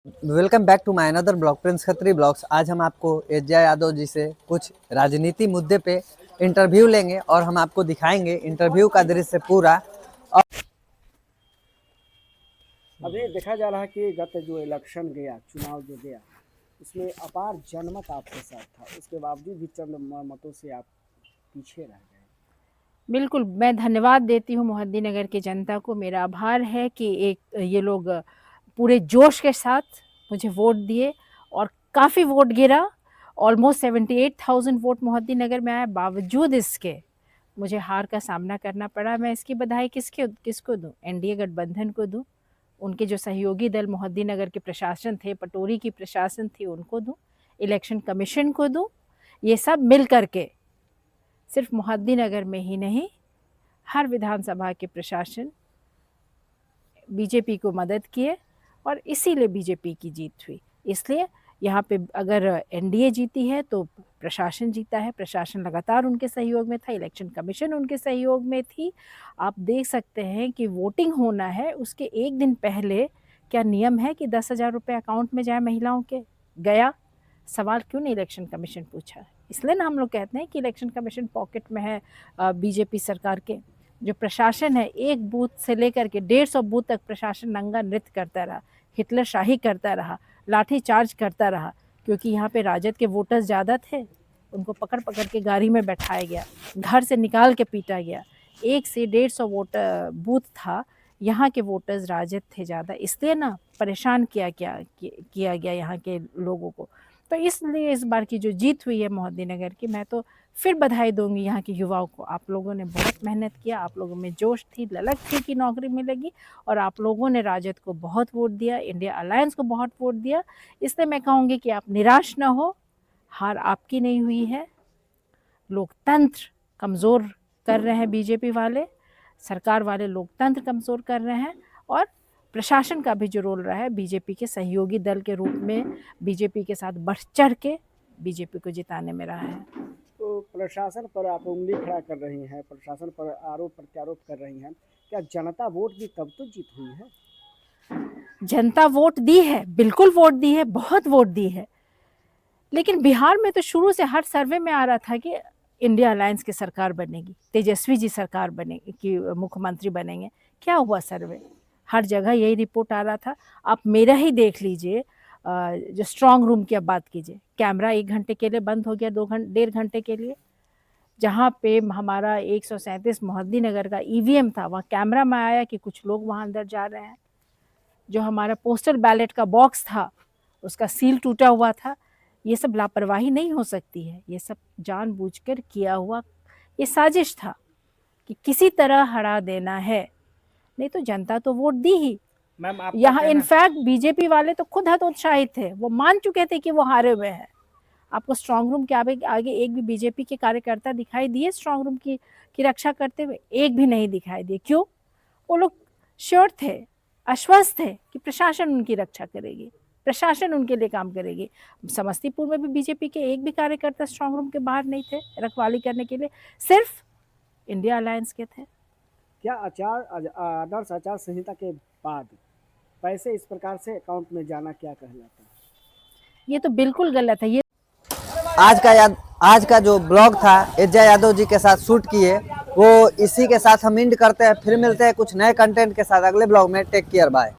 Welcome back to my another blog Prince Khatri blogs. आज हम आपको एजा यादव जी से कुछ राजनीति मुद्दे पे इंटरव्यू लेंगे और हम आपको दिखाएंगे इंटरव्यू का दृश्य पूरा। और अभी देखा जा रहा है कि गत जो इलेक्शन गया, चुनाव जो गया, उसमें अपार जनमत आपके साथ था, उसके बावजूद भी चंद मतों से आप पीछे रह गए। बिल्कुल, मैं धन्यवाद देती हूँ मोहद्दीनगर की जनता को। मेरा आभार है कि ये लोग पूरे जोश के साथ मुझे वोट दिए और काफ़ी वोट गिरा। ऑलमोस्ट 78,000 वोट मोहद्दीनगर में आया। बावजूद इसके मुझे हार का सामना करना पड़ा। मैं इसकी बधाई किसको दूँ? एनडीए गठबंधन को दूँ, उनके जो सहयोगी दल मोहद्दीनगर के प्रशासन थे, पटोरी की प्रशासन थी, उनको दूँ, इलेक्शन कमीशन को दूँ। ये सब मिल करके सिर्फ मोहद्दीनगर में ही नहीं, हर विधानसभा के प्रशासन बीजेपी को मदद किए और इसीलिए बीजेपी की जीत हुई। इसलिए यहाँ पे अगर एनडीए जीती है तो प्रशासन जीता है। प्रशासन लगातार उनके सहयोग में था, इलेक्शन कमीशन उनके सहयोग में थी। आप देख सकते हैं कि वोटिंग होना है, उसके एक दिन पहले क्या नियम है कि 10,000 रुपये अकाउंट में जाए महिलाओं के? गया? सवाल क्यों नहीं इलेक्शन कमीशन पूछा? इसलिए ना हम लोग कहते हैं कि इलेक्शन कमीशन पॉकेट में है बीजेपी सरकार के। जो प्रशासन है, एक बूथ से लेकर के 150 बूथ तक प्रशासन नंगा नृत्य करता रहा, हिटलर शाही करता रहा, लाठी चार्ज करता रहा, क्योंकि यहाँ पे राजद के वोटर्स ज़्यादा थे। उनको पकड़ पकड़ के गाड़ी में बैठाया गया, घर से निकाल के पीटा गया। 1 से 150 बूथ था, यहाँ के वोटर्स राजद थे ज़्यादा, इसलिए ना परेशान किया गया यहाँ के लोगों को। तो इसलिए इस बार की जो जीत हुई है मोहद्दीनगर की, मैं तो फिर बधाई दूंगी यहाँ के युवाओं को। आप लोगों ने बहुत मेहनत किया, आप लोगों में जोश थी, ललक थी कि नौकरी मिलेगी, और आप लोगों ने राजद को बहुत वोट दिया, इंडिया अलायंस को बहुत वोट दिया। इसलिए मैं कहूँगी कि आप निराश ना हो, हार आपकी नहीं हुई है। लोकतंत्र कमज़ोर कर रहे हैं बीजेपी वाले, सरकार वाले लोकतंत्र कमज़ोर कर रहे हैं, और प्रशासन का भी जो रोल रहा है बीजेपी के सहयोगी दल के रूप में बीजेपी के साथ बढ़ चढ़ के बीजेपी को जिताने में रहा है। तो प्रशासन पर आप उंगली खड़ा कर रही हैं, प्रशासन पर आरोप प्रत्यारोप कर रही हैं, क्या जनता वोट दी तब तो जीत हुई है? जनता वोट दी है, बिल्कुल वोट दी है, बहुत वोट दी है। लेकिन बिहार में तो शुरू से हर सर्वे में आ रहा था कि इंडिया अलायंस की सरकार बनेगी, तेजस्वी जी सरकार बनेगी, कि मुख्यमंत्री बनेंगे। क्या हुआ सर्वे? हर जगह यही रिपोर्ट आ रहा था। आप मेरा ही देख लीजिए, जो स्ट्रांग रूम की आप बात कीजिए, कैमरा 1 घंटे के लिए बंद हो गया, 1.5 घंटे के लिए। जहाँ पे हमारा 137 मोहद्दीनगर का ईवीएम था, वहाँ कैमरा में आया कि कुछ लोग वहाँ अंदर जा रहे हैं। जो हमारा पोस्टल बैलेट का बॉक्स था, उसका सील टूटा हुआ था। ये सब लापरवाही नहीं हो सकती है, ये सब जानबूझकर किया हुआ ये साजिश था कि किसी तरह हरा देना है, नहीं तो जनता तो वोट दी ही। मैम, यहाँ इनफैक्ट बीजेपी वाले तो खुद हतोत्साहित थे, वो मान चुके थे कि वो हारे हुए हैं। आपको स्ट्रांग रूम के आगे एक भी बीजेपी के कार्यकर्ता दिखाई दिए स्ट्रांग रूम की रक्षा करते हुए? एक भी नहीं दिखाई दिए। क्यों? वो लोग श्योर थे, आश्वस्त थे कि प्रशासन उनकी रक्षा करेगी, प्रशासन उनके लिए काम करेगी। समस्तीपुर में भी बीजेपी के एक भी कार्यकर्ता स्ट्रांग रूम के बाहर नहीं थे रखवाली करने के लिए, सिर्फ इंडिया अलायंस के थे। क्या आदर्श आचार संहिता के बाद पैसे इस प्रकार से अकाउंट में जाना क्या कहलाता है? ये तो बिल्कुल गलत है। ये आज का जो ब्लॉग था एजा यादव जी के साथ शूट किए, वो इसी के साथ हम एंड करते हैं। फिर मिलते हैं कुछ नए कंटेंट के साथ अगले ब्लॉग में। Take care, bye.